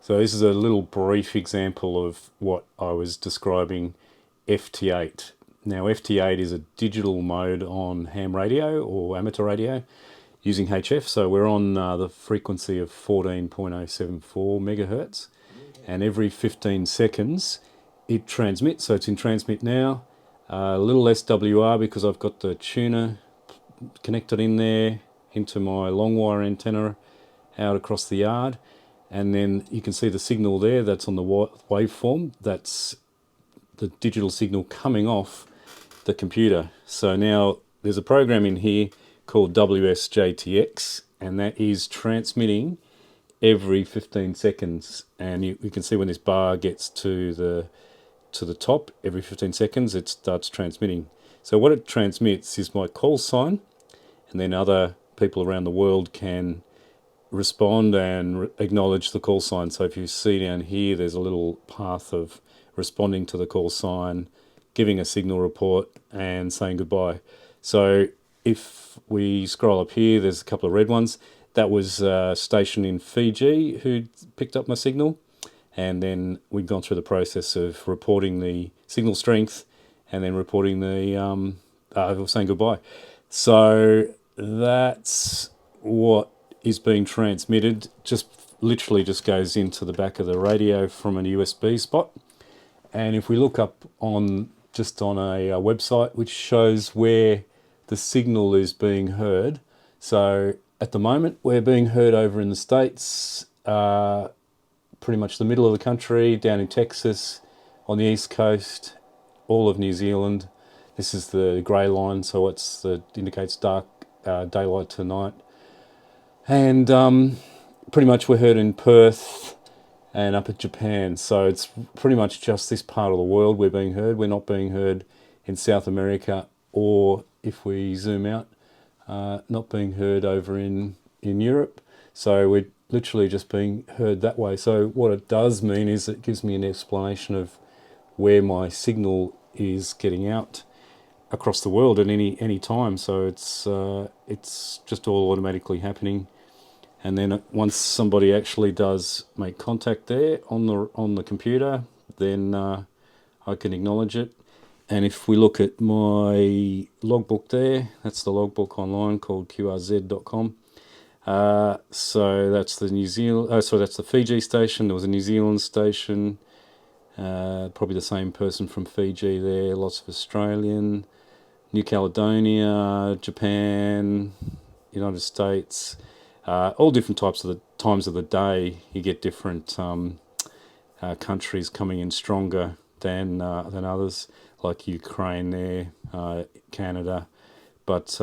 So this is a little brief example of what I was describing FT8. Now FT8 is a digital mode on ham radio or amateur radio using HF. So we're on the frequency of 14.074 megahertz, and every 15 seconds it transmits. So it's in transmit now. A little less WR because I've got the tuner connected in there into my long wire antenna out across the yard. And then you can see the signal there, that's on the waveform. That's the digital signal coming off the computer. So now there's a program in here called WSJTX, and that is transmitting every 15 seconds. And you can see when this bar gets to the top, every 15 seconds it starts transmitting. So what it transmits is my call sign, and then other people around the world can respond and acknowledge the call sign. So if you see down here, there's a little path of responding to the call sign, giving a signal report, and saying goodbye. So if we scroll up here, there's a couple of red ones. That was a station in Fiji who picked up my signal, and then we've gone through the process of reporting the signal strength and then reporting the saying goodbye. So that's what is being transmitted. Just literally just goes into the back of the radio from a USB spot. And if we look up on a website which shows where the signal is being heard, so at the moment we're being heard over in the States, pretty much the middle of the country, down in Texas, on the east coast, all of New Zealand. This is the grey line, so indicates dark daylight to night. And pretty much we're heard in Perth and up at Japan. So it's pretty much just this part of the world we're being heard. We're not being heard in South America, or if we zoom out, not being heard over in Europe. So we're literally just being heard that way. So what it does mean is it gives me an explanation of where my signal is getting out across the world at any time. So it's just all automatically happening. And then once somebody actually does make contact there on the computer, then I can acknowledge it. And if we look at my logbook there, that's the logbook online called qrz.com. So that's that's the Fiji station. There was a New Zealand station, probably the same person from Fiji there. Lots of Australian, New Caledonia, Japan, United States. All different types of the times of the day. You get different countries coming in stronger than others, like Ukraine there, Canada. But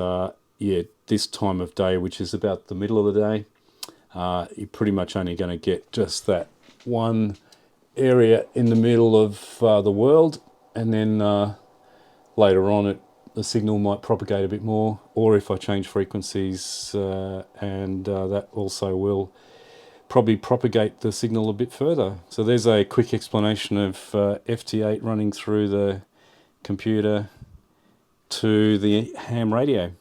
this time of day, which is about the middle of the day, you're pretty much only going to get just that one area in the middle of the world, and then later on the signal might propagate a bit more, or if I change frequencies, and that also will probably propagate the signal a bit further. So there's a quick explanation of FT8 running through the computer to the ham radio.